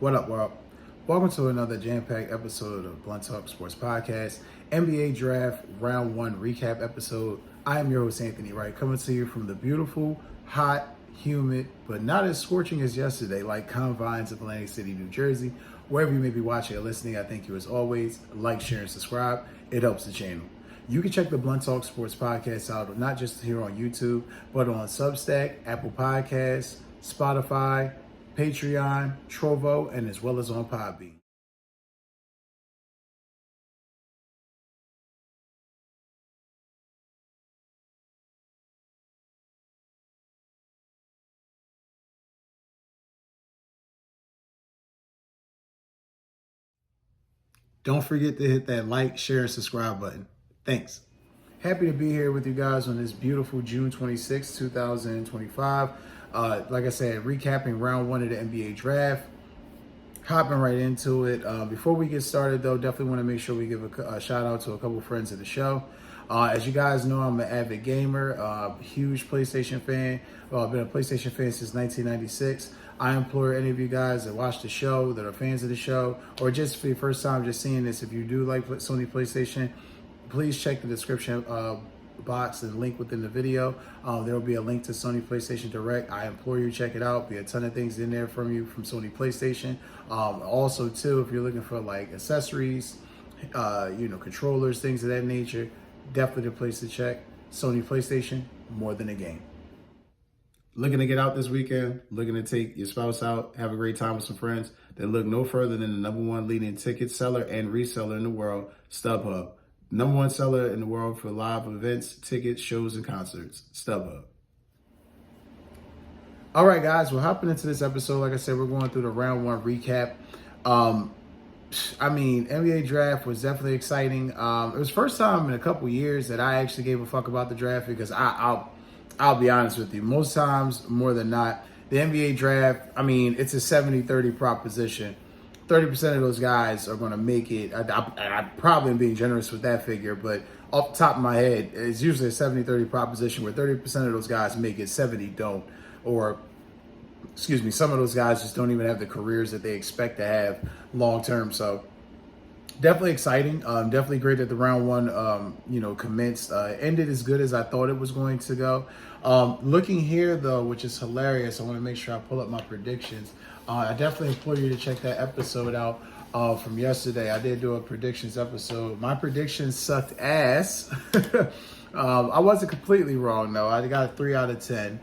What up, world? Welcome to another jam-packed episode of Blunt Talk Sports Podcast, NBA Draft Round 1 recap episode. I am your host, Anthony Wright, coming to you from the beautiful, hot, humid, but not as scorching as yesterday, like confines of Atlantic City, New Jersey. Wherever you may be watching or listening, I thank you as always. Like, share, and subscribe. It helps the channel. You can check the Blunt Talk Sports Podcast out, not just here on YouTube, but on Substack, Apple Podcasts, Spotify, Patreon, Trovo, and as well as on Podbean. Don't forget to hit that like, share, and subscribe button. Thanks. Happy to be here with you guys on this beautiful June 26, 2025. Like I said, recapping round 1 of the NBA draft. Hopping right into it. Before we get started, though, definitely want to make sure we give a shout out to a couple friends of the show. As you guys know, I'm an avid gamer, huge PlayStation fan. I've been a PlayStation fan since 1996. I implore any of you guys that watch the show, that are fans of the show, or just for your first time just seeing this, if you do like Sony PlayStation, please check the description box and link within the video. There will be a link to Sony PlayStation Direct. I implore you to check it out. Be a ton of things in there from you from Sony PlayStation. Also, too, if you're looking for like accessories, controllers, things of that nature, definitely the place to check. Sony PlayStation, more than a game. Looking to get out this weekend, looking to take your spouse out, have a great time with some friends, then look no further than the #1 leading ticket seller and reseller in the world, StubHub. #1 seller in the world for live events, tickets, shows, and concerts, StubHub. All right, guys, we're hopping into this episode. Like I said, we're going through the round 1 recap. NBA draft was definitely exciting. It was the first time in a couple years that I actually gave a fuck about the draft because I'll be honest with you. Most times, more than not, the NBA draft, it's a 70-30 proposition. 30% of those guys are going to make it. I probably am being generous with that figure, but off the top of my head, it's usually a 70-30 proposition where 30% of those guys make it, 70 don't. Or, some of those guys just don't even have the careers that they expect to have long term. So definitely exciting. Definitely great that the round 1, commenced. Ended as good as I thought it was going to go. Looking here, though, which is hilarious, I want to make sure I pull up my predictions. I definitely implore you to check that episode out from yesterday. I did do a predictions episode. My predictions sucked ass. I wasn't completely wrong, though. I got a 3 out of 10.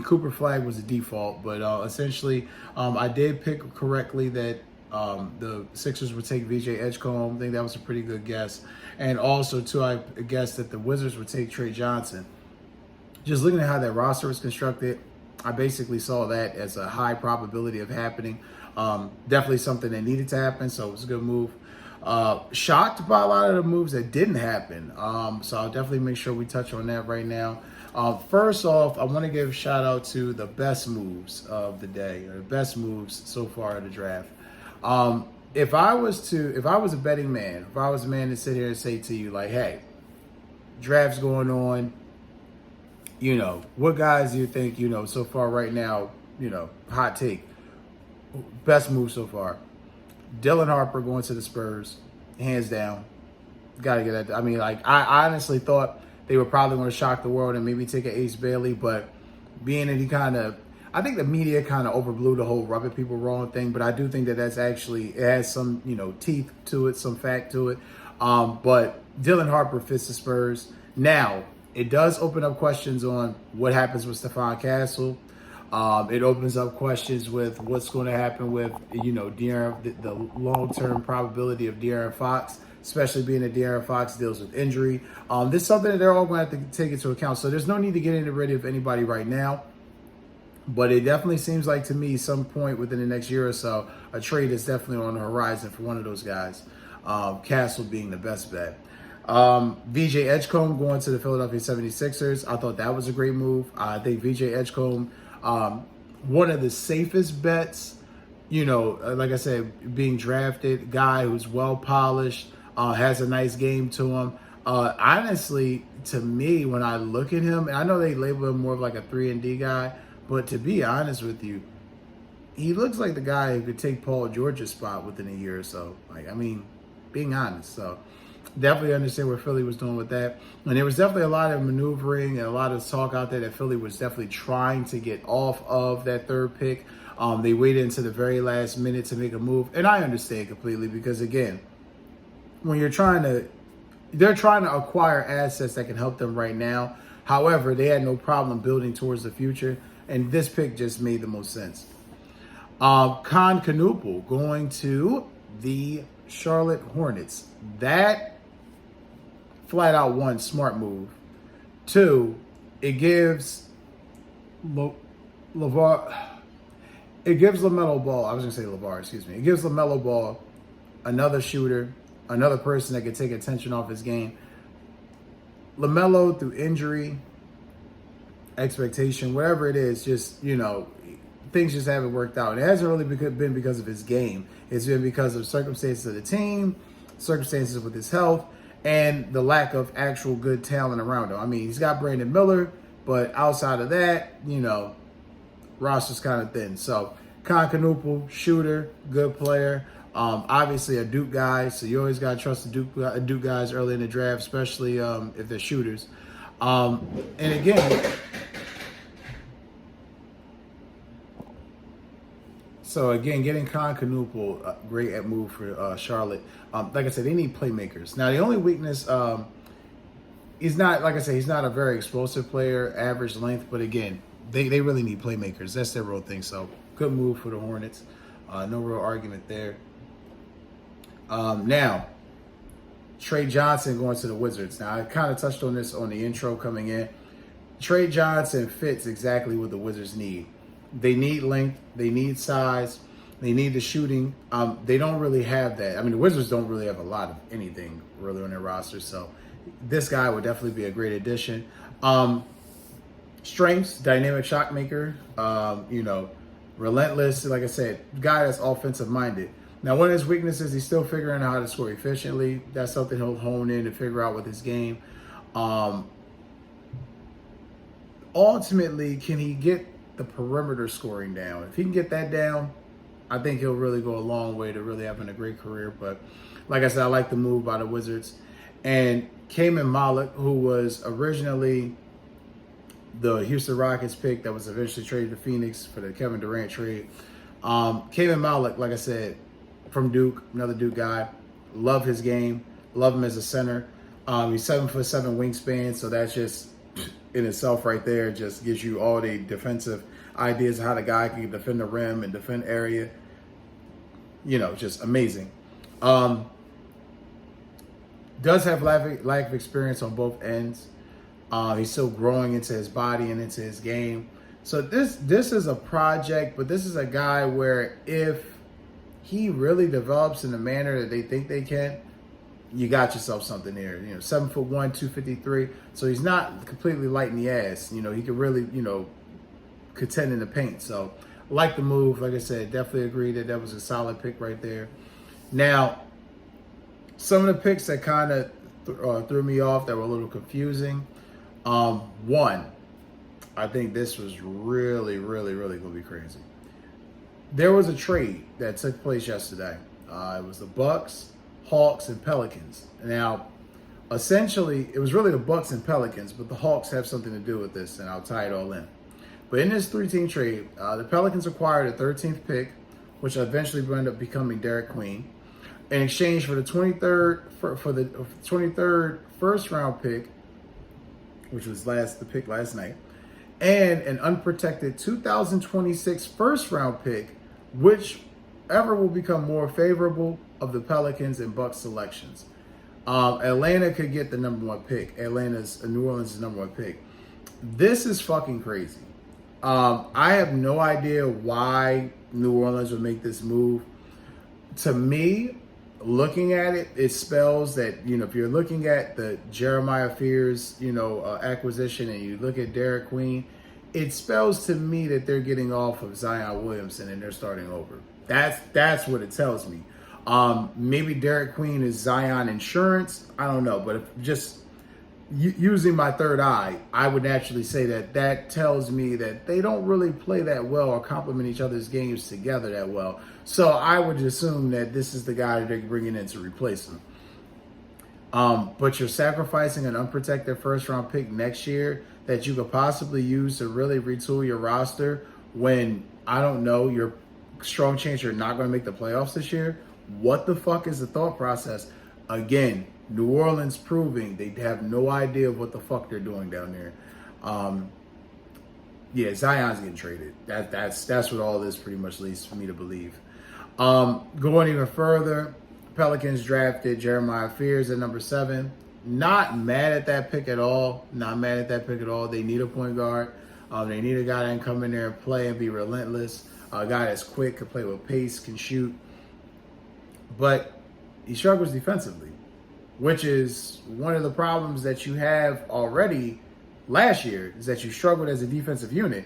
Cooper Flag was a default, but essentially, I did pick correctly that the Sixers would take VJ Edgecombe. I think that was a pretty good guess. And also, too, I guessed that the Wizards would take Trey Johnson. Just looking at how that roster was constructed, I basically saw that as a high probability of happening. Definitely something that needed to happen, so it was a good move. Shocked by a lot of the moves that didn't happen. So I'll definitely make sure we touch on that right now. First off, I want to give a shout out to the best moves of the day, or the best moves so far in the draft. If I was a betting man, if I was a man to sit here and say to you, like, hey, draft's going on, what guys do you think, so far right now, hot take, best move so far? Dylan Harper going to the Spurs, hands down. Got to get that. I honestly thought they were probably going to shock the world and maybe take an Ace Bailey, but being that I think the media kind of overblew the whole rubbing people wrong thing, but I do think that that's actually, it has some, teeth to it, some fact to it. But Dylan Harper fits the Spurs. Now, it does open up questions on what happens with Stephon Castle. It opens up questions with what's going to happen with, the long-term probability of De'Aaron Fox, especially being that De'Aaron Fox deals with injury. This is something that they're all going to have to take into account. So there's no need to get into rid of anybody right now. But it definitely seems like to me some point within the next year or so, a trade is definitely on the horizon for one of those guys. Castle being the best bet. VJ Edgecombe going to the Philadelphia 76ers. I thought that was a great move. I think VJ Edgecombe, one of the safest bets, like I said, being drafted, guy who's well polished, has a nice game to him. Honestly, to me, when I look at him, and I know they label him more of like a 3-and-D guy, but to be honest with you, he looks like the guy who could take Paul George's spot within a year or so. Like, I mean, being honest. So definitely understand what Philly was doing with that. And there was definitely a lot of maneuvering and a lot of talk out there that Philly was definitely trying to get off of that third pick. They waited until the very last minute to make a move. And I understand completely because, again, when they're trying to acquire assets that can help them right now. However, they had no problem building towards the future. And this pick just made the most sense. Con Canoople going to the Charlotte Hornets. That flat out one, smart move. Two, it gives it gives LaMelo Ball, I was going to say LeVar, excuse me. It gives LaMelo Ball another shooter, another person that can take attention off his game. LaMelo, through injury, expectation, whatever it is, just, things just haven't worked out. It hasn't really been because of his game. It's been because of circumstances of the team, circumstances with his health, and the lack of actual good talent around him. I mean, he's got Brandon Miller, but outside of that, roster's kind of thin. So, Con Canoople, shooter, good player. Obviously a Duke guy, so you always got to trust the Duke guys early in the draft, especially if they're shooters. And again, getting Con Canoople, great at move for Charlotte. Like I said, they need playmakers. Now, the only weakness, he's not a very explosive player, average length, but again, they really need playmakers. That's their real thing. So, good move for the Hornets. No real argument there. Now, Trey Johnson going to the Wizards. Now, I kind of touched on this on the intro coming in. Trey Johnson fits exactly what the Wizards need. They need length. They need size. They need the shooting. They don't really have that. I mean, the Wizards don't really have a lot of anything really on their roster. So this guy would definitely be a great addition. Strengths, dynamic shot maker, relentless. Like I said, guy that's offensive minded. Now, one of his weaknesses, he's still figuring out how to score efficiently. That's something he'll hone in to figure out with his game. Ultimately, can he get the perimeter scoring down? If he can get that down, I think he'll really go a long way to really having a great career. But like I said, I like the move by the Wizards. And Kaman Malik, who was originally the Houston Rockets pick that was eventually traded to Phoenix for the Kevin Durant trade. Kaman Malik, like I said, from Duke, another Duke guy. Love his game. Love him as a center. He's 7'7" wingspan, so that's just in itself right there just gives you all the defensive ideas of how the guy can defend the rim and defend area. Just amazing. Does have lack of experience on both ends. He's still growing into his body and into his game. So this is a project, but this is a guy where if he really develops in the manner that they think they can, you got yourself something there. 7'1", 253. So he's not completely light in the ass. He can really, contend in the paint. So like the move. Like I said, definitely agree that was a solid pick right there. Now, some of the picks that kind of threw me off, that were a little confusing. One, I think this was really, really, really going to be crazy. There was a trade that took place yesterday. It was the Bucks, Hawks, and Pelicans. Now, essentially, it was really the Bucks and Pelicans, but the Hawks have something to do with this, and I'll tie it all in. But in this three-team trade, the Pelicans acquired a 13th pick, which eventually wound up becoming Derek Queen, in exchange for the 23rd first-round pick, which was the pick last night, and an unprotected 2026 first-round pick, whichever will become more favorable of the Pelicans and Bucks selections. Atlanta could get the number one pick. New Orleans' number one pick. This is fucking crazy. I have no idea why New Orleans would make this move. To me, looking at it, it spells that, if you're looking at the Jeremiah Fears, acquisition, and you look at Derek Queen, it spells to me that they're getting off of Zion Williamson and they're starting over. That's what it tells me. Maybe Derek Queen is Zion insurance. I don't know, but using my third eye, I would naturally say that tells me that they don't really play that well or complement each other's games together that well. So I would assume that this is the guy that they're bringing in to replace him. But you're sacrificing an unprotected first round pick next year that you could possibly use to really retool your roster when, I don't know, you're strong chance you're not going to make the playoffs this year. What the fuck is the thought process? Again, New Orleans proving they have no idea of what the fuck they're doing down there. Yeah, Zion's getting traded. That's what all this pretty much leads for me to believe. Going even further, Pelicans drafted Jeremiah Fears at number 7. Not mad at that pick at all. Not mad at that pick at all. They need a point guard. They need a guy that can come in there and play and be relentless. A guy that's quick, can play with pace, can shoot. But he struggles defensively, which is one of the problems that you have already last year, is that you struggled as a defensive unit.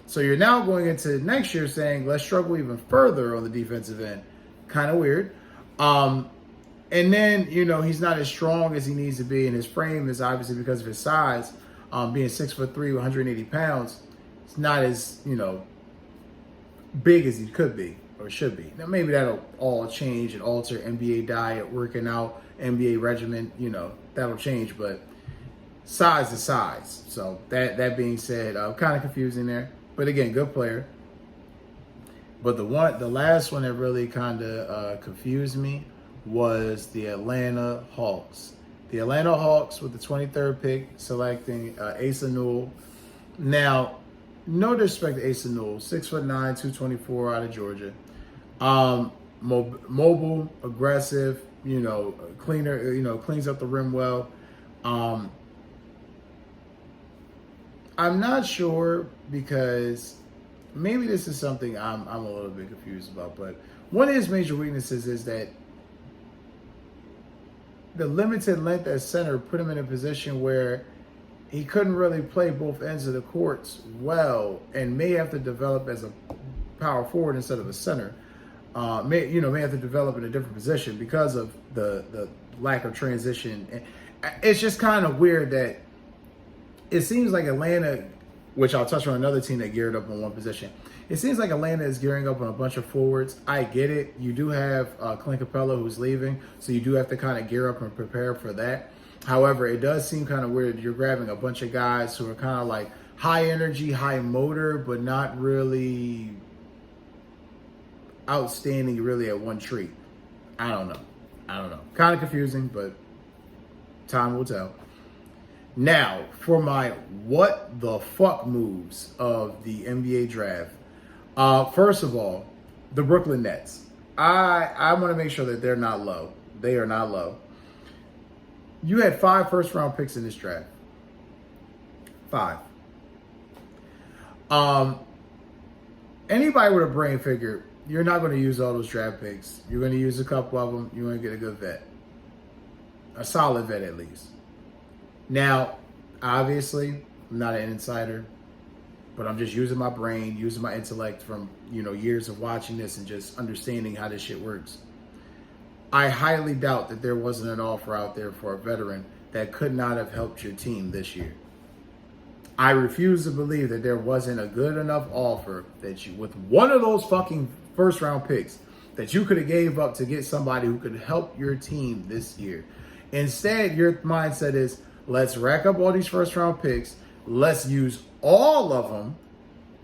So you're now going into next year saying, let's struggle even further on the defensive end. Kind of weird. And then, he's not as strong as he needs to be, and his frame is obviously because of his size, being 6'3", 180 pounds. It's not as, big as he could be or should be. Now, maybe that'll all change and alter. NBA diet, working out, NBA regimen, that'll change, but size is size. So that being said, kind of confusing there, but again, good player. But the last one that really kind of confused me was the Atlanta Hawks. The Atlanta Hawks with the 23rd pick selecting Asa Newell. Now, no disrespect to Asa Newell, 6'9", 224 out of Georgia. Mobile, aggressive, cleaner, cleans up the rim well. I'm not sure, because maybe this is something I'm a little bit confused about, but one of his major weaknesses is that the limited length at center put him in a position where he couldn't really play both ends of the courts well, and may have to develop as a power forward instead of a center. May have to develop in a different position because of the lack of transition. It's just kind of weird that it seems like Atlanta, which I'll touch on another team that geared up on one position. It seems like Atlanta is gearing up on a bunch of forwards. I get it. You do have Clint Capella who's leaving, so you do have to kind of gear up and prepare for that. However, it does seem kind of weird. You're grabbing a bunch of guys who are kind of like high energy, high motor, but not really outstanding really at one tree. I don't know. Kind of confusing, but time will tell. Now, for my what the fuck moves of the NBA draft. First of all, the Brooklyn Nets. I want to make sure that they're not low. They are not low. You had 5 first-round picks in this draft. 5. Anybody with a brain figure, you're not going to use all those draft picks. You're going to use a couple of them. You're going to get a good vet. A solid vet, at least. Now, obviously, I'm not an insider, but I'm just using my brain, using my intellect from, years of watching this and just understanding how this shit works. I highly doubt that there wasn't an offer out there for a veteran that could not have helped your team this year. I refuse to believe that there wasn't a good enough offer that you, with one of those fucking first round picks, that you could have gave up to get somebody who could help your team this year. Instead, your mindset is, let's rack up all these first round picks. Let's use all of them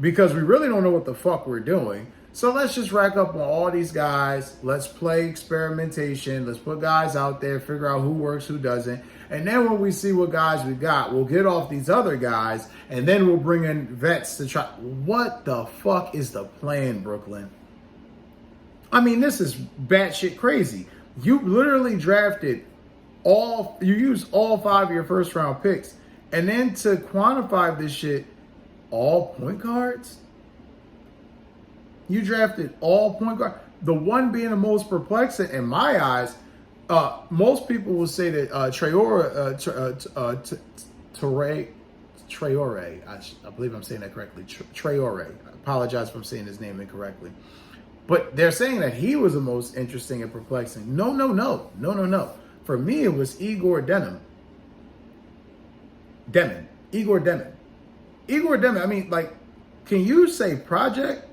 because we really don't know what the fuck we're doing. So let's just rack up on all these guys. Let's play experimentation. Let's put guys out there, figure out who works, who doesn't. And then when we see what guys we got, we'll get off these other guys, and then we'll bring in vets to try. What the fuck is the plan, Brooklyn? I mean, this is batshit crazy. You literally drafted you used all 5 of your first round picks. And then to quantify this shit, all point guards? You drafted all point guards. The one being the most perplexing in my eyes, most people will say that Traore, I believe I'm saying that correctly. Traore. I apologize if I'm saying his name incorrectly. But they're saying that he was the most interesting and perplexing. No. For me, it was Igor Denham. Demon. Igor Demon. Igor Demon, I mean, like, can you say project?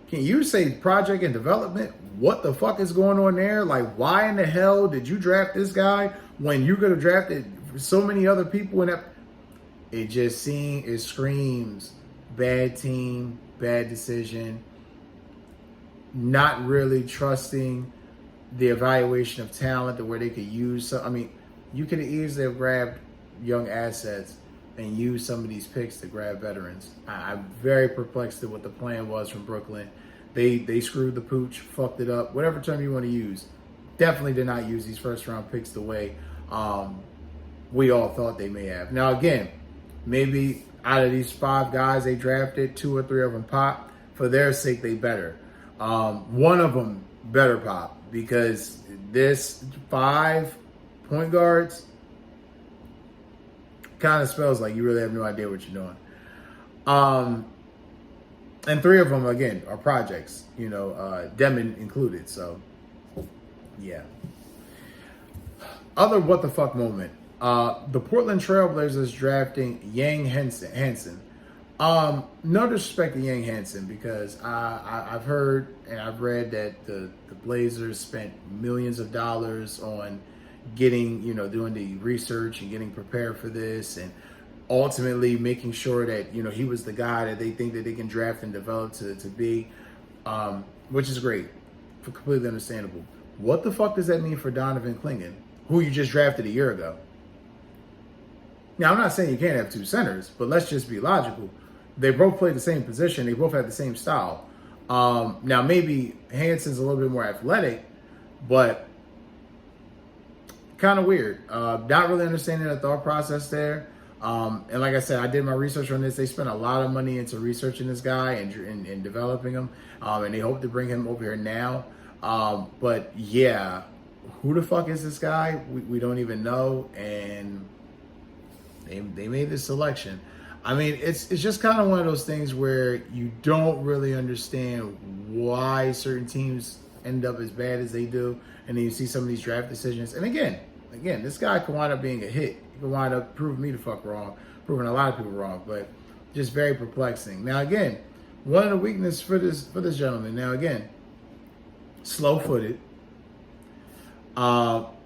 Can you say project and development? What the fuck is going on there? Like, why in the hell did you draft this guy when you could have drafted so many other people in that? It screams bad team, bad decision, not really trusting the evaluation of talent to where they could use some. I mean, you could have easily have grabbed young assets and used some of these picks to grab veterans. I'm very perplexed at what the plan was from Brooklyn. They screwed the pooch, fucked it up, whatever term you want to use. Definitely did not use these first round picks the way we all thought they may have. Now, again, maybe out of these 5 guys they drafted, 2 or 3 of them pop. For their sake, they better. One of them better pop, because this 5 point guards kind of spells like you really have no idea what you're doing. And 3 of them, again, are projects, Demon included. So, yeah. Other what the fuck moment. The Portland Trailblazers drafting Yang Hansen. No disrespect to Yang Hansen, because I've heard and I've read that the Blazers spent millions of dollars on getting, doing the research and getting prepared for this, and ultimately making sure that, he was the guy that they think that they can draft and develop to be, which is great, completely understandable. What the fuck does that mean for Donovan Clingan, who you just drafted a year ago? Now, I'm not saying you can't have 2 centers, but let's just be logical. They both play the same position. They both have the same style. Now, maybe Hanson's a little bit more athletic, but kind of weird. Not really understanding the thought process there. And like I said, I did my research on this. They spent a lot of money into researching this guy and developing him. And they hope to bring him over here now. But yeah, who the fuck is this guy? We don't even know. And they made this selection. I mean, it's just kind of one of those things where you don't really understand why certain teams end up as bad as they do. And then you see some of these draft decisions. And again, this guy could wind up being a hit. He could wind up proving me the fuck wrong, proving a lot of people wrong, but just very perplexing. Now, again, one of the weaknesses for this gentleman. Now, again, slow-footed,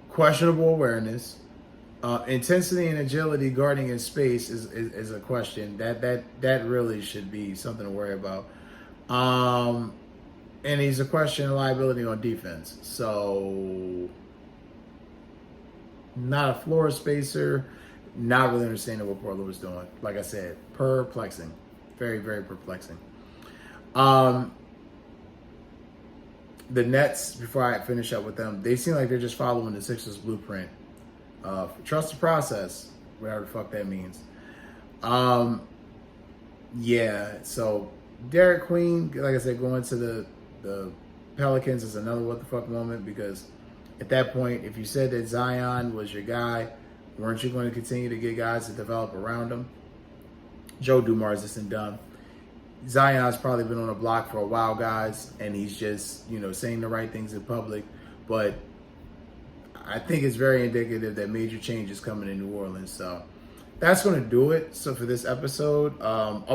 questionable awareness, intensity and agility guarding in space is a question that really should be something to worry about. And he's a question of liability on defense. So, not a floor spacer, not really understanding what Portland was doing. Like I said, perplexing. Very, very perplexing. The Nets, before I finish up with them, they seem like they're just following the Sixers blueprint. Trust the process, whatever the fuck that means. Yeah, so Derek Queen, like I said, going to the Pelicans is another what the fuck moment, because at that point, if you said that Zion was your guy, weren't you going to continue to get guys to develop around him? Joe Dumars isn't dumb. Zion's probably been on the block for a while, guys, and he's just, saying the right things in public. But I think it's very indicative that major change is coming in New Orleans. So that's going to do it. So for this episode,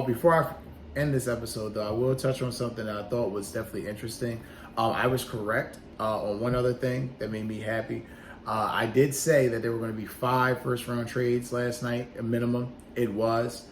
before I end this episode, though, I will touch on something that I thought was definitely interesting. I was correct on one other thing that made me happy. I did say that there were going to be 5 first-round trades last night, a minimum. It was.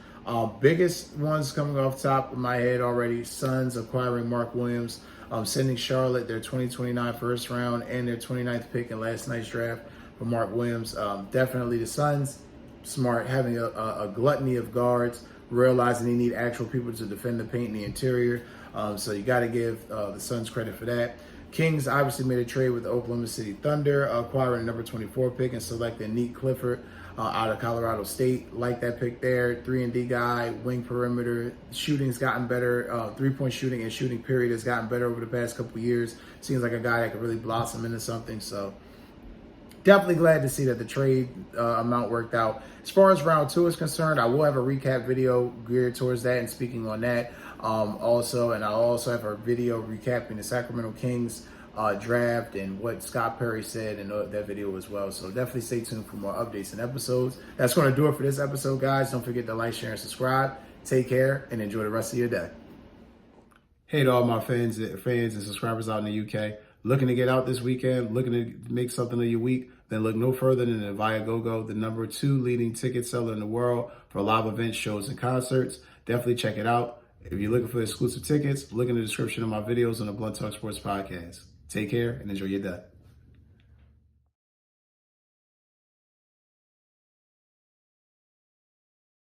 Biggest ones coming off top of my head already, Suns acquiring Mark Williams, sending Charlotte their 2029 first round and their 29th pick in last night's draft for Mark Williams. Definitely the Suns, smart, having a gluttony of guards, realizing they need actual people to defend the paint in the interior. So you got to give the Suns credit for that. Kings obviously made a trade with the Oklahoma City Thunder, acquiring a number 24 pick and selecting Neat Clifford out of Colorado State. Like that pick there, 3-and-D guy, wing perimeter. Shooting's gotten better. 3-point shooting and shooting period has gotten better over the past couple of years. Seems like a guy that could really blossom into something. So definitely glad to see that the trade amount worked out. As far as round 2 is concerned, I will have a recap video geared towards that and speaking on that. And I'll also have a video recapping the Sacramento Kings draft and what Scott Perry said in that video as well. So definitely stay tuned for more updates and episodes. That's going to do it for this episode, guys. Don't forget to like, share, and subscribe. Take care and enjoy the rest of your day. Hey to all my fans and subscribers out in the UK. Looking to get out this weekend, looking to make something of your week, then look no further than the Viagogo, the #2 leading ticket seller in the world for live events, shows, and concerts. Definitely check it out. If you're looking for exclusive tickets, look in the description of my videos on the Blunt Talk Sports Podcast. Take care and enjoy your day.